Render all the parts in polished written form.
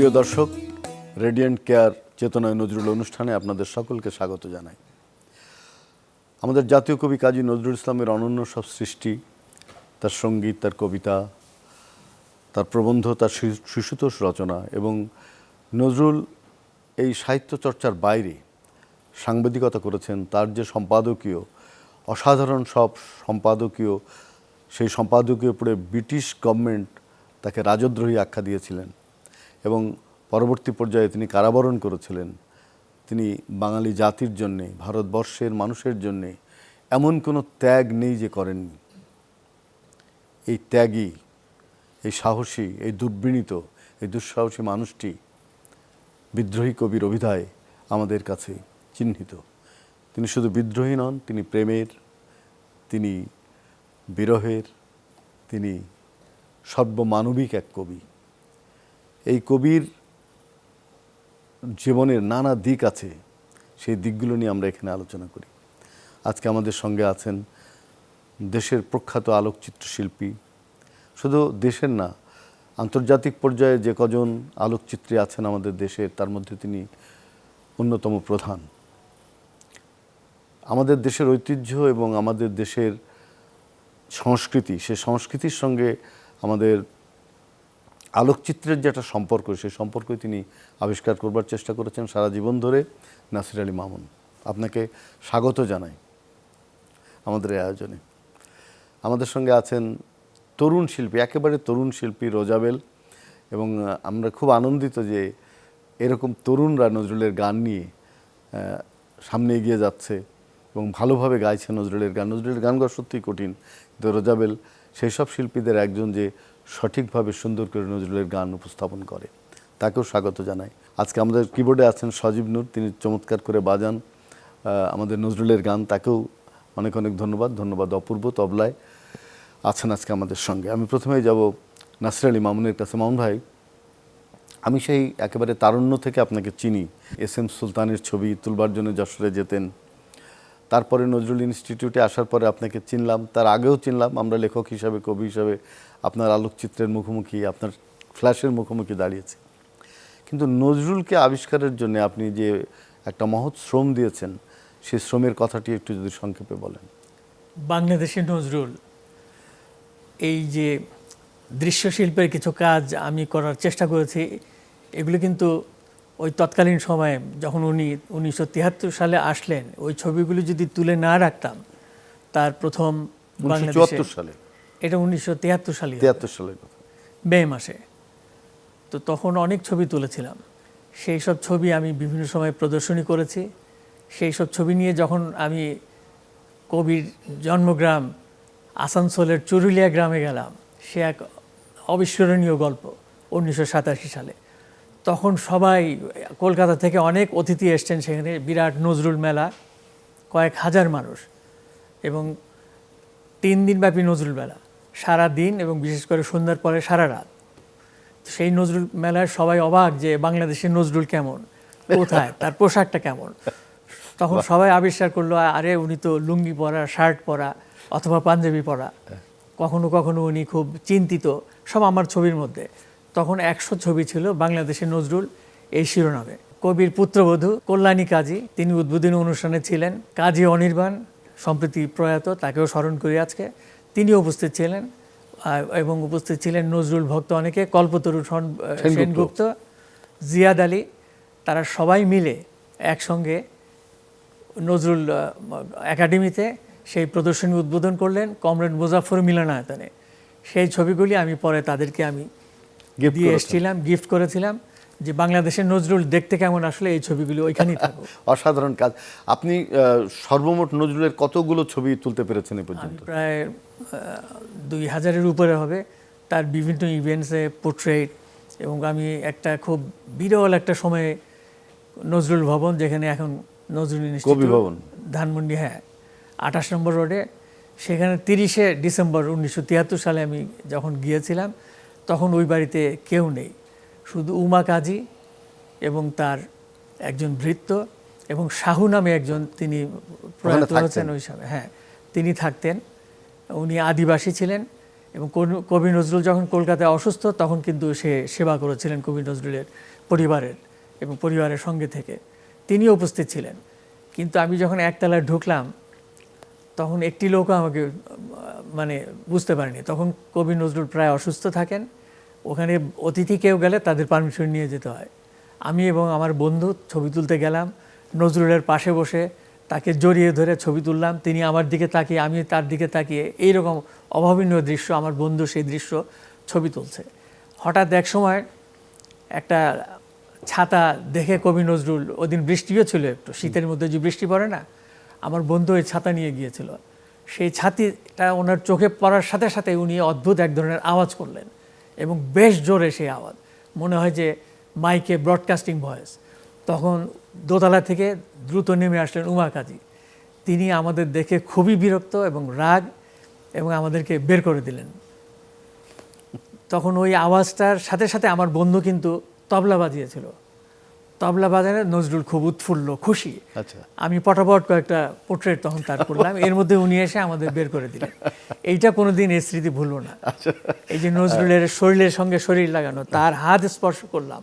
প্রিয় দর্শক, radiant care চেতনায় নজরুল অনুষ্ঠানে আপনাদের সকলকে স্বাগত জানাই। আমাদের জাতীয় কবি কাজী নজরুল ইসলামের অনন্য সব সৃষ্টি, তার সঙ্গীত, তার কবিতা, তার প্রবন্ধ, তার শিশুতোষ রচনা এবং নজরুল এই সাহিত্য চর্চার বাইরে সাংবাদিকতা করেছেন। তার যে সম্পাদকীয়, অসাধারণ সব সম্পাদকীয়, সেই সম্পাদকীয় পড়ে ব্রিটিশ গভর্নমেন্ট তাকে রাজদ্রোহী আখ্যা দিয়েছিলেন এবং পরবর্তী পর্যায়ে তিনি কারাবরণ করেছিলেন। তিনি বাঙালি জাতির জন্যে, ভারতবর্ষের মানুষের জন্যে এমন কোনো ত্যাগ নেই যে করেননি। এই ত্যাগী, এই সাহসী, এই দুর্বিনীত, এই দুঃসাহসী মানুষটি বিদ্রোহী কবির অভিধায় আমাদের কাছে চিহ্নিত। তিনি শুধু বিদ্রোহী নন, তিনি প্রেমের, তিনি বিরহের, তিনি সর্বমানবিক এক কবি। এই কবির জীবনের নানা দিক আছে, সেই দিকগুলো নিয়ে আমরা এখানে আলোচনা করি। আজকে আমাদের সঙ্গে আছেন দেশের প্রখ্যাত আলোকচিত্র শিল্পী, শুধু দেশের না, আন্তর্জাতিক পর্যায়ে যে কজন আলোকচিত্রী আছেন আমাদের দেশের, তার মধ্যে তিনি অন্যতম প্রধান। আমাদের দেশের ঐতিহ্য এবং আমাদের দেশের সংস্কৃতি, সে সংস্কৃতির সঙ্গে আমাদের আলোকচিত্রের যে একটা সম্পর্ক, সেই সম্পর্কই তিনি আবিষ্কার করবার চেষ্টা করেছেন সারা জীবন ধরে। নাসির আলী মামুন, আপনাকে স্বাগত জানাই আমাদের এই আয়োজনে। আমাদের সঙ্গে আছেন তরুণ শিল্পী, একেবারে তরুণ শিল্পী রোজাবেল, এবং আমরা খুব আনন্দিত যে এরকম তরুণরা নজরুলের গান নিয়ে সামনে এগিয়ে যাচ্ছে এবং ভালোভাবে গাইছে নজরুলের গান। নজরুলের গান গাওয়া সত্যিই কঠিন, কিন্তু রোজাবেল সেই সব শিল্পীদের একজন যে সঠিকভাবে সুন্দর করে নজরুলের গান উপস্থাপন করে। তাকেও স্বাগত জানাই। আজকে আমাদের কিবোর্ডে আছেন সজীব নূর, তিনি চমৎকার করে বাজান আমাদের নজরুলের গান, তাকেও অনেক অনেক ধন্যবাদ। ধন্যবাদ অপূর্ব তবলায় আছেন আজকে আমাদের সঙ্গে। আমি প্রথমেই যাব নাসির আলী মামুনের কাছে। মামুন ভাই, আমি সেই একেবারে তারুণ্য থেকে আপনাকে চিনি। এস.এম. সুলতানের ছবি তুলবার জন্য যশোরে যেতেন, তারপরে নজরুল ইনস্টিটিউটে আসার পরে আপনাকে চিনলাম, তার আগেও চিনলাম। আমরা লেখক হিসাবে, কবি হিসাবে আপনার আলোকচিত্রের মুখোমুখি, আপনার ফ্ল্যাশের মুখোমুখি দাঁড়িয়েছি। কিন্তু নজরুলকে আবিষ্কারের জন্য আপনি যে একটা মহৎ শ্রম দিয়েছেন, সেই শ্রমের কথাটি একটু যদি সংক্ষেপে বলেন। বাংলাদেশের নজরুল, এই যে দৃশ্যশিল্পের কিছু কাজ আমি করার চেষ্টা করেছি, এগুলো কিন্তু ওই তৎকালীন সময়ে যখন উনি 1973 সালে আসলেন, ওই ছবিগুলো যদি তুলে না রাখতাম, তার প্রথম বাংলাদেশে সালে, এটা 1973 সালে, 73 সালের কথা, মে মাসে। তো তখন অনেক ছবি তুলেছিলাম। সেই সব ছবি আমি বিভিন্ন সময় প্রদর্শনী করেছি। সেই সব ছবি নিয়ে যখন আমি কবির জন্মগ্রাম আসানসোলের চুরুলিয়া গ্রামে গেলাম, সে এক অবিস্মরণীয় গল্প। 1987 সালে তখন সবাই, কলকাতা থেকে অনেক অতিথি এসছেন সেখানে, বিরাট নজরুল মেলা, কয়েক হাজার মানুষ, এবং 3 দিনব্যাপী নজরুল মেলা, সারা দিন এবং বিশেষ করে সন্ধ্যার পরে সারা রাত। সেই নজরুল মেলায় সবাই অবাক যে বাংলাদেশের নজরুল কেমন, কোথায়, তার পোশাকটা কেমন। তখন সবাই আবিষ্কার করলো, আরে উনি তো লুঙ্গি পরা, শার্ট পরা অথবা পাঞ্জাবি পরা। কখনো কখনো উনি খুব চিন্তিত, সব আমার ছবির মধ্যে। তখন 100 ছবি ছিল বাংলাদেশের নজরুল এই শিরোনামে। কবির পুত্রবধূ কল্যাণী কাজী, তিনি উদ্বোধনী অনুষ্ঠানে ছিলেন। কাজী অনির্বাণ সম্প্রতি প্রয়াত, তাকেও স্মরণ করি আজকে, তিনিও উপস্থিত ছিলেন। এবং উপস্থিত ছিলেন নজরুল ভক্ত অনেকে, কল্পতরু সেনগুপ্ত, জিয়াদ আলী, তারা সবাই মিলে একসঙ্গে নজরুল একাডেমিতে সেই প্রদর্শনী উদ্বোধন করলেন কমরেড মুজাফফর মিলনায়তনে। সেই ছবিগুলি আমি পরে তাদেরকে আমি দিয়ে এসেছিলাম, গিফট করেছিলাম, যে বাংলাদেশের নজরুল দেখতে কেমন, আসলে এই ছবিগুলি ওইখানেই থাকুক। অসাধারণ কাজ। আপনি সর্বমোট নজরুলের কতগুলো ছবি তুলতে পেরেছেন এ পর্যন্ত? প্রায় 2000-এর উপরে হবে। তার বিভিন্ন ইভেন্টসে পোর্ট্রেট, এবং আমি একটা খুব বিরল একটা সময়ে নজরুল ভবন, যেখানে এখন নজরুল ইনস্টিটিউট ধানমন্ডি, 28 নম্বর রোডে, সেখানে 30শে ডিসেম্বর 1973 সালে আমি যখন গিয়েছিলাম, তখন ওই বাড়িতে কেউ নেই, শুধু উমা কাজী এবং তার একজন ভৃত্য এবং শাহু নামে একজন, তিনি প্রয়াত হয়েছেন ওই সময়। তিনি থাকতেন। উনি আদিবাসী ছিলেন এবং কবি নজরুল যখন কলকাতায় অসুস্থ তখন কিন্তু সে সেবা করেছিলেন কবি নজরুলের পরিবারের এবং পরিবারের সঙ্গে থেকে তিনি উপস্থিত ছিলেন। কিন্তু আমি যখন একতলায় ঢুকলাম তখন একটি লোকও আমাকে মানে বুঝতে পারেনি। তখন কবি নজরুল প্রায় অসুস্থ থাকেন, ওখানে অতিথি কেউ গেলে তাদের পারমিশন নিয়ে যেতে হয়। আমি এবং আমার বন্ধু ছবি তুলতে গেলাম, নজরুলের পাশে বসে তাকে জড়িয়ে ধরে ছবি তুললাম, তিনি আমার দিকে তাকিয়ে আমি তার দিকে তাকিয়ে, এইরকম অভাবনীয় দৃশ্য, আমার বন্ধু সেই দৃশ্য ছবি তুলছে। হঠাৎ এক সময় একটা ছাতা দেখে কবি নজরুল, ওদিন বৃষ্টিও ছিল, একটু শীতের মধ্যে যে বৃষ্টি পড়ে না, আমার বন্ধু ওই ছাতা নিয়ে গিয়েছিল। সেই ছাতিটা ওনার চোখে পড়ার সাথে সাথে উনি অদ্ভুত এক ধরনের আওয়াজ করলেন এবং বেশ জোরে সেই আওয়াজ, মনে হয় যে মাইকে ব্রডকাস্টিং ভয়েস। তখন দোতলা থেকে দ্রুত নেমে আসলেন উমা কাজী। তিনি আমাদের দেখে খুবই বিরক্ত এবং রাগ এবং আমাদেরকে বের করে দিলেন। তখন ওই আওয়াজটার সাথে সাথে আমার বন্ধু কিন্তু তবলা বাজিয়েছিল, তবলা বাজানে নজরুল খুব উৎফুল্ল খুশি। আচ্ছা, আমি পটাপট কয়েকটা পোর্ট্রেট তখন তার করলাম, এর মধ্যে উনি এসে আমাদের বের করে দিলেন। এইটা কোনোদিন এই স্মৃতি ভুলবো না। এই যে নজরুলের শরীরের সঙ্গে শরীর লাগানো, তার হাত স্পর্শ করলাম,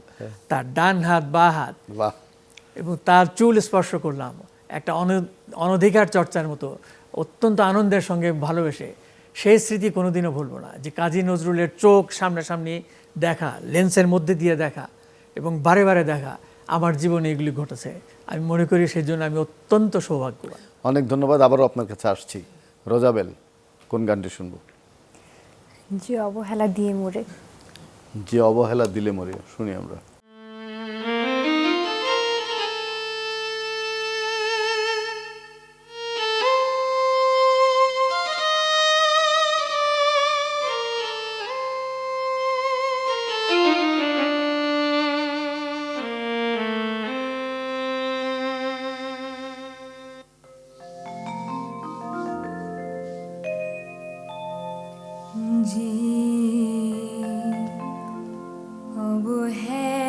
তার ডান হাত বা হাত, বাহ, এবং তার চুল স্পর্শ করলাম, একটা অনধিকার চর্চার মতো অত্যন্ত আনন্দের সঙ্গে ভালোবেসে, সেই স্মৃতি কোনোদিনও ভুলবো না। যে কাজী নজরুলের চোখ সামনাসামনি দেখা, লেন্সের মধ্যে দিয়ে দেখা এবং বারে বারে দেখা, আমার জীবনে এগুলি ঘটেছে। আমি মনে করি সেই জন্য আমি অত্যন্ত সৌভাগ্যবান। অনেক ধন্যবাদ। আবারও আপনার কাছে আসছি। রোজাবেল, কোন গানটি শুনবো? যে অবহেলা দিয়ে মোরে। যে অবহেলা দিলে মরে, শুনি আমরা। যে অবহেলা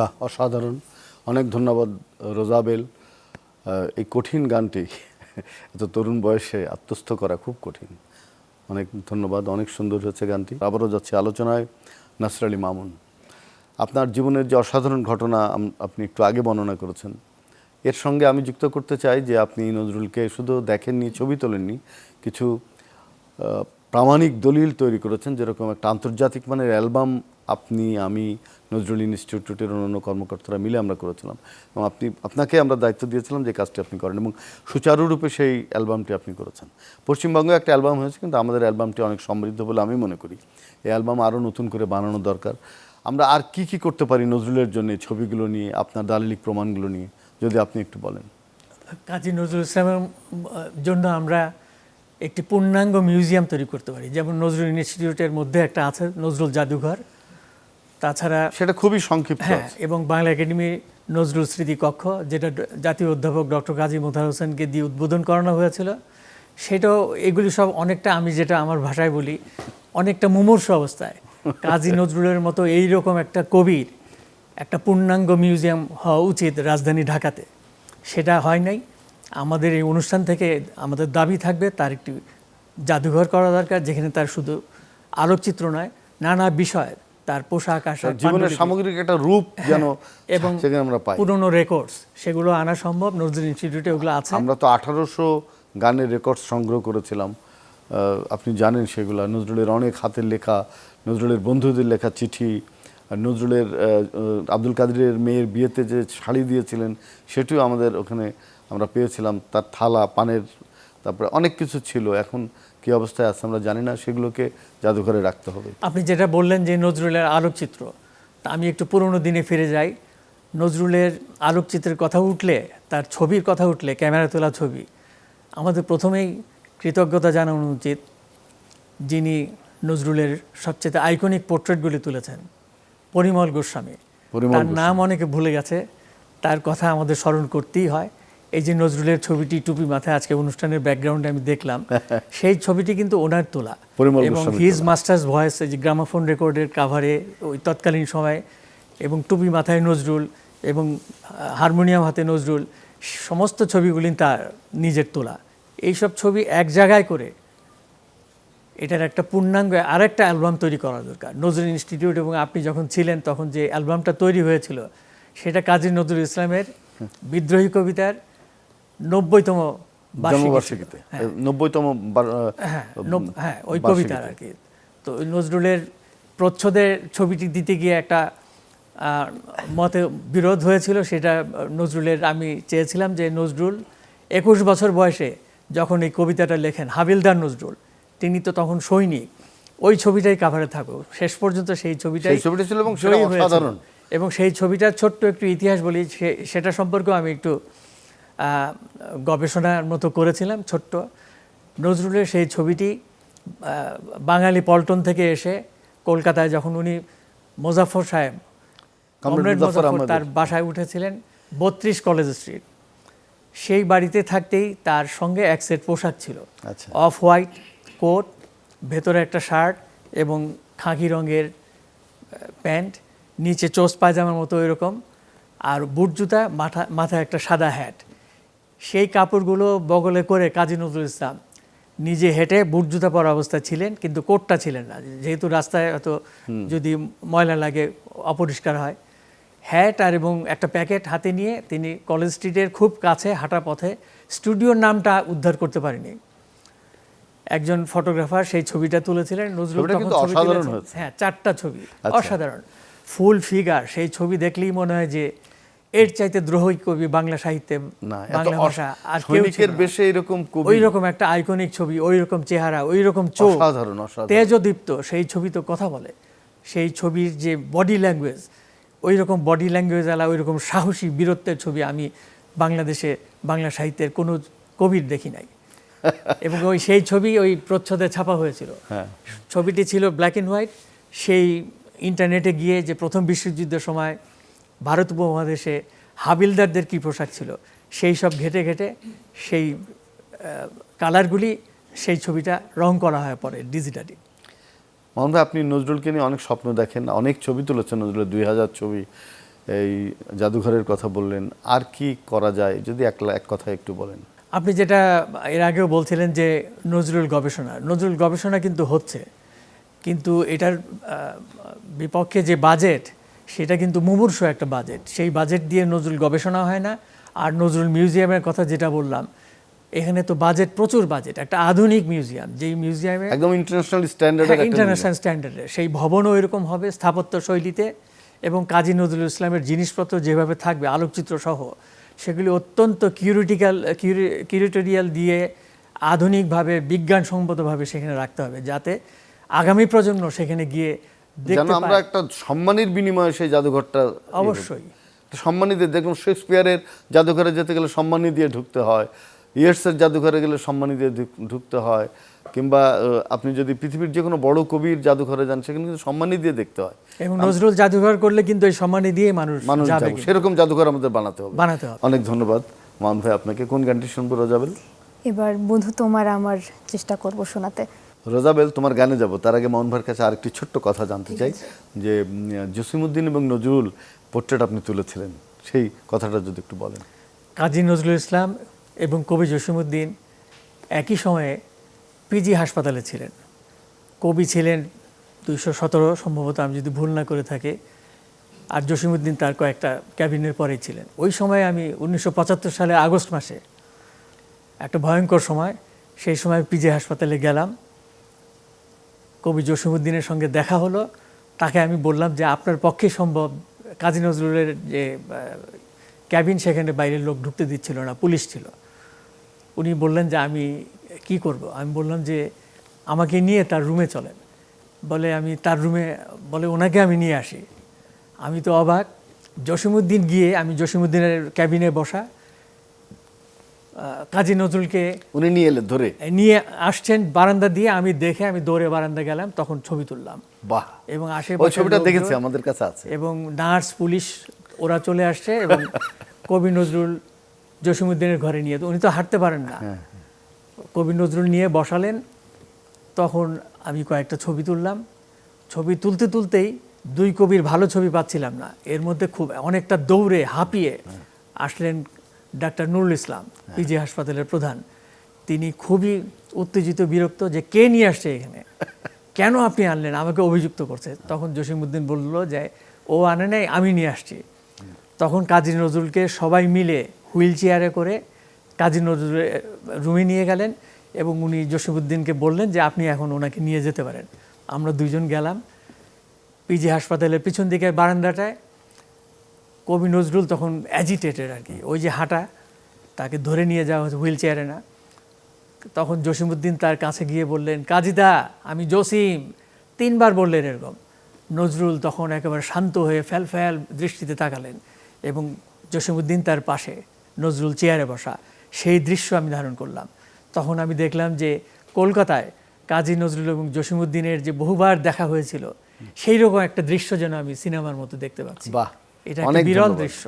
বাহ, অসাধারণ। অনেক ধন্যবাদ রোজাবেল। এই কঠিন গানটি এত তরুণ বয়সে আত্মস্থ করা খুব কঠিন। অনেক ধন্যবাদ, অনেক সুন্দর হয়েছে গানটি। আবারও যাচ্ছে আলোচনায় নাসর আলী মামুন। আপনার জীবনের যে অসাধারণ ঘটনা আপনি একটু আগে বর্ণনা করেছেন, এর সঙ্গে আমি যুক্ত করতে চাই যে আপনি নজরুলকে শুধু দেখেননি, ছবি তোলেননি, কিছু প্রামাণিক দলিল তৈরি করেছেন। যেরকম একটা আন্তর্জাতিক মানের অ্যালবাম আপনি, আমি, নজরুল ইনস্টিটিউটের অন্যান্য কর্মকর্তারা মিলে আমরা করেছিলাম, এবং আপনাকে আমরা দায়িত্ব দিয়েছিলাম যে কাজটি আপনি করেন, এবং সুচারুরূপে সেই অ্যালবামটি আপনি করেছেন। পশ্চিমবঙ্গে একটা অ্যালবাম হয়েছে, কিন্তু আমাদের অ্যালবামটি অনেক সমৃদ্ধ বলে আমি মনে করি। এই অ্যালবাম আরও নতুন করে বানানো দরকার। আমরা আর কি কি করতে পারি নজরুলের জন্য, ছবিগুলো নিয়ে, আপনার দালিলিক প্রমাণগুলো নিয়ে যদি আপনি একটু বলেন। কাজী নজরুল ইসলামের জন্য আমরা একটি পূর্ণাঙ্গ মিউজিয়াম তৈরি করতে পারি, যেমন নজরুল ইনস্টিটিউটের মধ্যে একটা আছে নজরুল জাদুঘর, তাছাড়া সেটা খুবই সংক্ষিপ্ত। হ্যাঁ, এবং বাংলা একাডেমি নজরুল স্মৃতি কক্ষ, যেটা জাতীয় অধ্যাপক ডক্টর কাজী মোতাহার হোসেনকে দিয়ে উদ্বোধন করানো হয়েছিল, সেটাও, এগুলি সব অনেকটা, আমি যেটা আমার ভাষায় বলি, অনেকটা মুমূর্ষু অবস্থায়। কাজী নজরুলের মতো এইরকম একটা কবির একটা পূর্ণাঙ্গ মিউজিয়াম হওয়া উচিত রাজধানী ঢাকাতে, সেটা হয় নাই। আমাদের এই অনুষ্ঠান থেকে আমাদের দাবি থাকবে তার একটি জাদুঘর করা দরকার, যেখানে তার শুধু আলোকচিত্র নয়, নানা বিষয়, তার পোশাক আশাক, জীবনের সামগ্রিক একটা রূপ যেন এবং সেখানে আমরা পাই। পুরনো রেকর্ডস, সেগুলো আনা সম্ভব। নজরুল ইনস্টিটিউটে ওগুলো আছে। আমরা তো 1800 গানের রেকর্ড সংগ্রহ করেছিলাম, আপনি জানেন সেগুলো। নজরুলের অনেক হাতের লেখা, নজরুলের বন্ধুদের লেখা চিঠি, নজরুলের আব্দুল কাদেরের মেয়ের বিয়েতে যে শাড়ি দিয়েছিলেন সেটিও আমাদের ওখানে আমরা পেয়েছিলাম, তার থালা, পানের, তারপরে অনেক কিছু ছিল। এখন কী অবস্থায় আছে আমরা জানি না, সেগুলোকে জাদুঘরে রাখতে হবে। আপনি যেটা বললেন যে নজরুলের আলোকচিত্র, তা আমি একটু পুরনো দিনে ফিরে যাই। নজরুলের আলোকচিত্রের কথা উঠলে, তার ছবির কথা উঠলে, ক্যামেরা তোলা ছবি, আমাদের প্রথমেই কৃতজ্ঞতা জানানো উচিত যিনি নজরুলের সবচেয়ে আইকনিক পোর্ট্রেটগুলি তুলেছেন, পরিমল গোস্বামী। তার নাম অনেকে ভুলে গেছে, তার কথা আমাদের স্মরণ করতেই হয়। এই যে নজরুলের ছবিটি টুপি মাথায় আজকে অনুষ্ঠানের ব্যাকগ্রাউন্ডে আমি দেখলাম, সেই ছবিটি কিন্তু ওনার তোলা, এবং হিজ মাস্টার্স ভয়েস, যে গ্রামাফোন রেকর্ডের কাভারে ওই তৎকালীন সময়, এবং টুপি মাথায় নজরুল এবং হারমোনিয়াম হাতে নজরুল, সমস্ত ছবিগুলি তার নিজের তোলা। এইসব ছবি এক জায়গায় করে এটার একটা পূর্ণাঙ্গ আরেকটা অ্যালবাম তৈরি করা দরকার। নজরুল ইনস্টিটিউট, এবং আপনি যখন ছিলেন তখন যে অ্যালবামটা তৈরি হয়েছিল, সেটা কাজী নজরুল ইসলামের বিদ্রোহী কবিতার 90তম বার্ষিকীতে, 90তম, হ্যাঁ, ওই কবিতার আর কি। তো নজরুলের প্রচ্ছদের ছবিটি দিতে গিয়ে একটা মতে বিরোধ হয়েছিল। সেটা নজরুলের, আমি চেয়েছিলাম যে নজরুল 21 বছর বয়সে যখন এই কবিতাটা লেখেন, হাবিলদার নজরুল, তিনি তো তখন সৈনিক, ওই ছবিটাই কাভারে থাকুক। শেষ পর্যন্ত সেই ছবিটাই ছিল, এবং সেটা অসাধারণ। এবং সেই ছবিটার ছোট্ট একটু ইতিহাস বলি, সেটা সম্পর্কেও আমি একটু গবেষণার মতো করেছিলাম ছোট্ট। নজরুলের সেই ছবিটি বাঙালি পল্টন থেকে এসে কলকাতায় যখন উনি মোজাফর সাহেব, কমরেড মোজাফর, তার বাসায় উঠেছিলেন 32 কলেজ স্ট্রিট, সেই বাড়িতে থাকতেই তার সঙ্গে এক সেট পোশাক ছিল, অফ হোয়াইট কোট, ভেতরে একটা শার্ট এবং খাকি রঙের প্যান্ট, নিচে চোস পায়জামার মতো এরকম, আর বুট জুতা, মাথায় একটা সাদা হ্যাট। সেই কাপড়গুলো বগলে করে কাজী নজরুল ইসলাম নিজে হেঁটে বুট জুতা পরা অবস্থায় ছিলেন, কিন্তু কোটটা ছিলেন না, যেহেতু রাস্তায় হয়তো যদি ময়লা লাগে, অপরিষ্কার হয়। হ্যাট আর এবং একটা প্যাকেট হাতে নিয়ে তিনি কলেজ স্ট্রিটের খুব কাছে হাঁটা পথে, স্টুডিওর নামটা উদ্ধার করতে পারেনি, একজন ফটোগ্রাফার সেই ছবিটা তুলেছিলেন। নজরুল তখন ছবি তুলেছেন, হ্যাঁ, 4টা ছবি, অসাধারণ, ফুল ফিগার। সেই ছবি দেখলেই মনে হয় যে এর চাইতে দ্রোহী কবি বাংলা সাহিত্যে, বাংলা ভাষা আর কেউ ছিল না। ওই রকম একটা আইকনিক ছবি, ওই রকম চেহারা, ওই রকম চোখ, তেজদীপ্ত, সেই ছবি তো কথা বলে। সেই ছবির যে বডি ল্যাঙ্গুয়েজ, ওই রকম বডি ল্যাঙ্গুয়েজ আলা, ওই রকম সাহসী বীরত্বের ছবি আমি বাংলাদেশে বাংলা সাহিত্যের কোনো কবির দেখি নাই। এবং ওই সেই ছবি ওই প্রচ্ছদে ছাপা হয়েছিল। ছবিটি ছিল ব্ল্যাক অ্যান্ড হোয়াইট। সেই ইন্টারনেটে গিয়ে যে প্রথম বিশ্বযুদ্ধের সময় ভারত উপমহাদেশে হাবিলদারদের কী পোশাক ছিল, সেই সব ঘেটে ঘেটে সেই কালারগুলি, সেই ছবিটা রং করা হয় পরে ডিজিটালি। মোহন ভাই, আপনি নজরুলকে নিয়ে অনেক স্বপ্ন দেখেন, অনেক ছবি তুলেছেন নজরুলের, 2000 ছবি, এই জাদুঘরের কথা বললেন, আর কি করা যায় যদি এক কথায় একটু বলেন। আপনি যেটা এর আগেও বলছিলেন যে নজরুল গবেষণা কিন্তু হচ্ছে, কিন্তু এটার বিপক্ষে যে বাজেট, সেটা কিন্তু মুমূর্ষু একটা বাজেট। সেই বাজেট দিয়ে নজরুল গবেষণা হয় না। আর নজরুল মিউজিয়ামের কথা যেটা বললাম, এখানে তো বাজেট, প্রচুর বাজেট, একটা আধুনিক মিউজিয়াম, যেই মিউজিয়ামে একদম ইন্টারন্যাশনাল স্ট্যান্ডার্ডের ইন্টারন্যাশনাল স্ট্যান্ডার্ডে, সেই ভবনও এরকম হবে স্থাপত্য শৈলীতে, এবং কাজী নজরুল ইসলামের জিনিসপত্র যেভাবে থাকবে আলোকচিত্র সহ, সেগুলি অত্যন্ত কিউরেটোরিয়াল দিয়ে আধুনিকভাবে বিজ্ঞানসম্মতভাবে সেখানে রাখতে হবে, যাতে আগামী প্রজন্ম সেখানে গিয়ে যেন দেখতে আমরা পায়। একটা সম্মানের বিনিময়ে সেই জাদুঘরটা অবশ্যই সম্মানী দিয়ে দেখুন, শেক্সপিয়ারের জাদুঘরে যেতে গেলে সম্মানী দিয়ে ঢুকতে হয়, ইয়েটসের জাদুঘরে গেলে সম্মানী দিয়ে ঢুকতে হয়, কিংবা আপনি যদি পৃথিবীর যে কোনো বড় কবির জাদুঘরে যান সেখানে কিন্তু সম্মানী দিয়ে দেখতে হয়। এবং নজরুল জাদুঘর করলে কিন্তু এই সম্মানী দিয়ে মানুষ যাবে, যাবে, সেরকম জাদুঘর আমাদের বানাতে হবে। বানাতে হবে। অনেক ধন্যবাদ মামুন ভাই আপনাকে। কোন গানটি শুনবো রোজাবেল? এবার বন্ধু তোমার আমার চেষ্টা করব শোনাতে। রোজাবেল, তোমার গানে যাব তার আগে মামুন ভাইয়ের কাছে আরেকটি ছোট্ট কথা জানতে চাই, যে জসিমউদ্দিন এবং নজরুল পোর্ট্রেট আপনি তুলেছিলেন, সেই কথাটা যদি একটু বলেন। কাজী নজরুল ইসলাম এবং কবি জসিমউদ্দিন একই সময়ে পিজি হাসপাতালে ছিলেন। কবি ছিলেন 217 সম্ভবত, আমি যদি ভুল না করে থাকি, আর জসিমউদ্দিন তার কয়েকটা ক্যাবিনের পরেই ছিলেন। ওই সময় আমি 1975 সালে আগস্ট মাসে, একটা ভয়ঙ্কর সময়, সেই সময় পিজি হাসপাতালে গেলাম। কবি জসিমউদ্দিনের সঙ্গে দেখা হলো। তাকে আমি বললাম যে আপনার পক্ষে সম্ভব, কাজী নজরুলের যে ক্যাবিন, সেখানে বাইরের লোক ঢুকতে দিচ্ছিল না, পুলিশ ছিল। উনি বললেন যে আমি কি করব। আমি বললাম যে আমাকে নিয়ে তার রুমে চলেন। বলে আমি তার রুমে, বলে ওনাকে আমি নিয়ে আসি। আমি তো অবাক। জসিমউদ্দিন গিয়ে, আমি জসিমউদ্দিনের ক্যাবিনে বসা, কাজী নজরুলকে উনি নিয়ে এলেন ধরে, নিয়ে আসছেন বারান্দা দিয়ে, আমি দেখে আমি দৌড়ে বারান্দা গেলাম, তখন ছবি তুললাম। বাহ, এবং ওই আশেপাশে ছবিটা দেখেছি, আমাদের কাছে আছে। এবং নার্স, পুলিশ ওরা চলে আসছে, এবং কবি নজরুল জসিমউদ্দিনের ঘরে নিয়ে, উনি তো হাঁটতে পারেন না, কবি নজরুল নিয়ে বসালেন। তখন আমি কয়েকটা ছবি তুললাম। ছবি তুলতে তুলতেই দুই কবির ভালো ছবি পাচ্ছিলাম না। এর মধ্যে খুব অনেকটা দৌড়ে হাঁপিয়ে আসলেন ডাক্তার নুরুল ইসলাম, পিজি হাসপাতালের প্রধান। তিনি খুবই উত্তেজিত, বিরক্ত, যে কে নিয়ে আসছে এখানে, কেন আপনি আনলেন, আমাকে অভিযুক্ত করছে। তখন জসিমউদ্দিন বলল যে ও আনে নাই, আমি নিয়ে আসছি। তখন কাজী নজরুলকে সবাই মিলে হুইল চেয়ারে করে কাজী নজরুলের রুমে নিয়ে গেলেন, এবং উনি জসিমউদ্দিনকে বললেন যে আপনি এখন ওনাকে নিয়ে যেতে পারেন। আমরা দুইজন গেলাম পিজি হাসপাতালের পিছন দিকের বারান্দাটায়। কবি নজরুল তখন অ্যাজিটেটেড আর কি, ওই যে হাঁটা, তাকে ধরে নিয়ে যাওয়া হচ্ছে, হুইল চেয়ারে না। তখন জসিমউদ্দিন তার কাছে গিয়ে বললেন, কাজীদা আমি জসিম, 3 বার বললেন এরকম। নজরুল তখন একেবারে শান্ত হয়ে ফ্যাল ফ্যাল দৃষ্টিতে তাকালেন, এবং জসিমউদ্দিন তার পাশে, নজরুল চেয়ারে বসা। সেই দৃশ্য আমি ধারণ করলাম। তখন আমি দেখলাম যে কলকাতায় কাজী নজরুল এবং জসিমউদ্দিনের যে বহুবার দেখা হয়েছিল, সেই রকম একটা দৃশ্য যেন আমি সিনেমার মতো দেখতে পাচ্ছি। বাহ, এটা একটা বিরল দৃশ্য।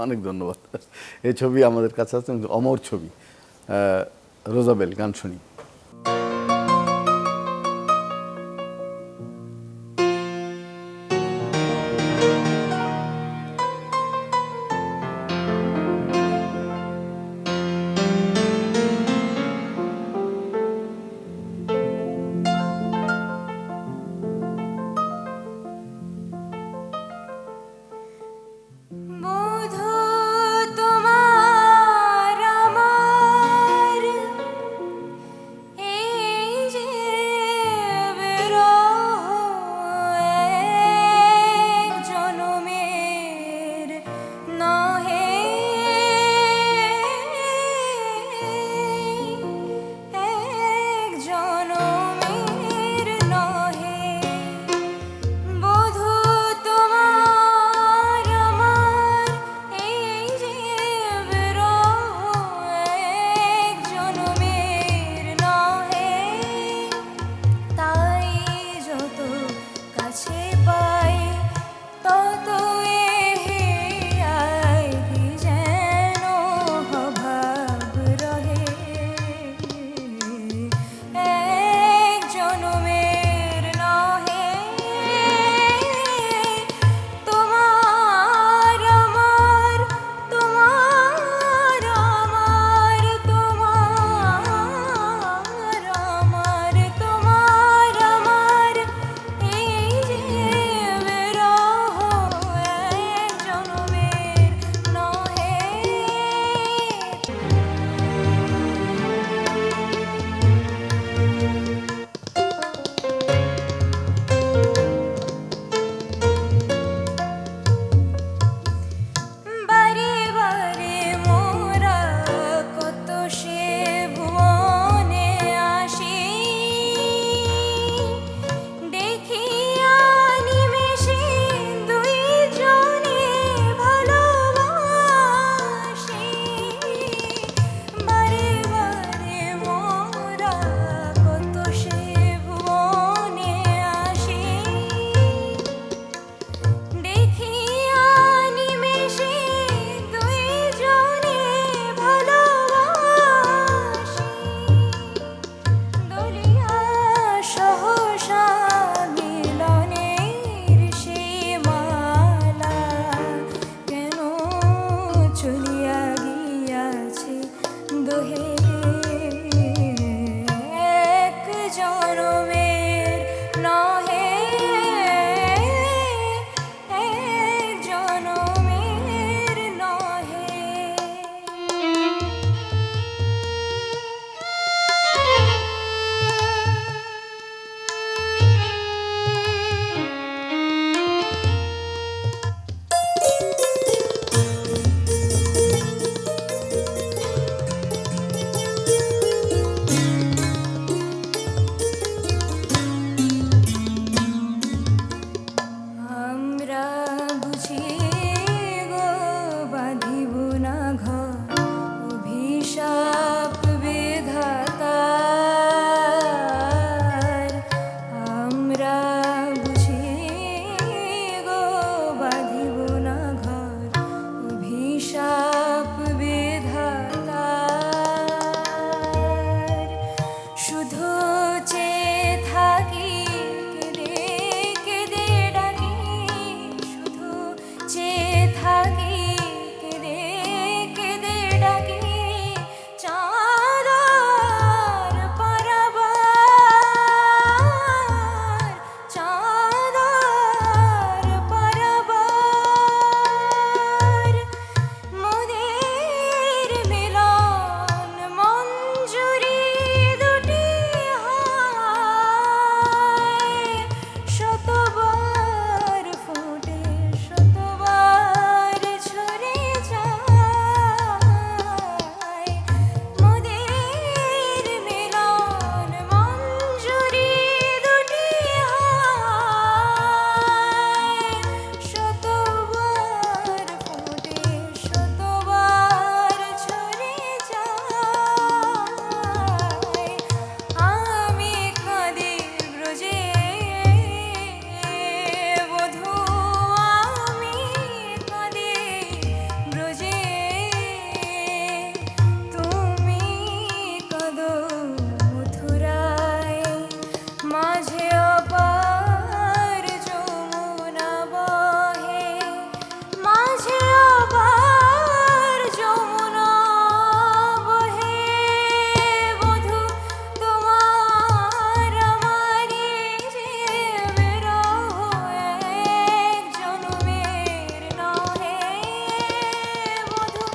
অনেক ধন্যবাদ। এই ছবি আমাদের কাছে আছে, অমর ছবি। রোজাবেল, গান শুনি। বধূ তোমার আমার হে এক জনমের নহে এক জনমের নহে আমরা বুঝি গো বাঁধিব না ঘর অভিশাপ বিধাতার আমরা বুঝি গো বাঁধিব না ঘর অভিশাপ বিধাতার শুধু চেয়ে থাকি কেঁদে কেঁদে ডাকি শুধু চেয়ে থাকি কেঁদে কেঁদে ডাকি চাঁদার পারাবার চাঁদার পারাবার মোদের মিলন মঞ্জুরি দুটি হয় শতবার ফুটে শতবার ঝরে যায় মোদের মিলন মঞ্জুরি দুটি হয় শতবার ফুটে শতবার ঝরে যায় আমি কাঁদি ব্রজে বধূ আমি কাঁদি ব্রজে তুমি কাঁদো মথুরায় মাঝে অপার যমুনা বহে মাঝে অপার যমুনা বহে বধূ তোমার আমারি যে বিরহ এক জনমের নহে বধূ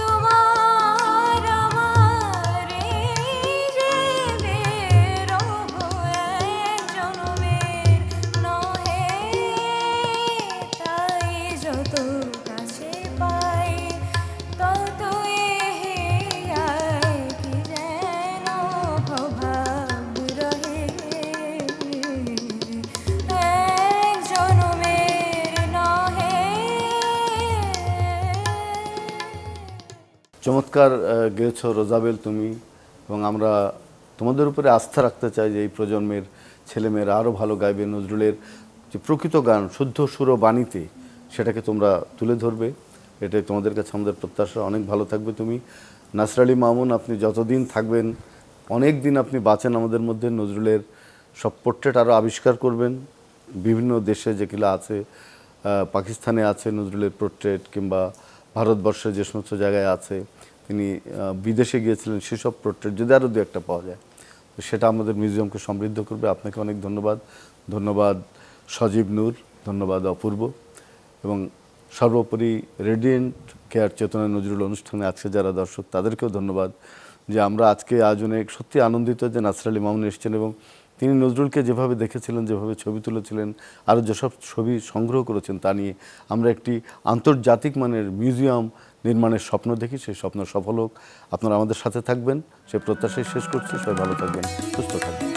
তোমার আমারি যে বিরহ এক জনমের নহে তাই যত কাছে পাই তত এহিয়ায় কি যেন অভাব রহে এক জনমের নহে চমৎকার গেয়েছো রোজাবেল তুমি, এবং আমরা তোমাদের উপরে আস্থা রাখতে চাই যে এই প্রজন্মের ছেলেমেয়েরা আরও ভালো গাইবে। নজরুলের যে প্রকৃত গান শুদ্ধ সুর ও বাণীতে সেটাকে তোমরা তুলে ধরবে, এটাই তোমাদের কাছে আমাদের প্রত্যাশা। অনেক ভালো থাকবে তুমি। নাসর আলী মামুন, আপনি যতদিন থাকবেন, অনেক দিন আপনি বাঁচেন আমাদের মধ্যে, নজরুলের সব পোর্ট্রেট আরও আবিষ্কার করবেন। বিভিন্ন দেশে যেগুলো আছে, পাকিস্তানে আছে নজরুলের পোর্ট্রেট, কিংবা ভারতবর্ষে যে সমস্ত জায়গায় আছে, তিনি বিদেশে গিয়েছিলেন সেসব পোর্ট্রেট যদি আরও দু একটা পাওয়া যায়, তো সেটা আমাদের মিউজিয়ামকে সমৃদ্ধ করবে। আপনাকে অনেক ধন্যবাদ। ধন্যবাদ সজীব নূর, ধন্যবাদ অপূর্ব, এবং সর্বোপরি রেডিয়েন্ট কেয়ার চেতনা নজরুল অনুষ্ঠানে আজকে যারা দর্শক তাদেরকেও ধন্যবাদ যে আমরা আজকে আয়োজনে সত্যি আনন্দিত যে নাসর আলী মামুন এসেছেন এবং তিনি নজরুলকে যেভাবে দেখেছিলেন, যেভাবে ছবি তুলেছিলেন, আরও যেসব ছবি সংগ্রহ করেছেন তা নিয়ে আমরা একটি আন্তর্জাতিক মানের মিউজিয়াম নির্মাণের স্বপ্ন দেখি। সেই স্বপ্ন সফল হোক। আপনারা আমাদের সাথে থাকবেন সেই প্রত্যাশাই শেষ করছি। সবাই ভালো থাকবেন, সুস্থ থাকবেন।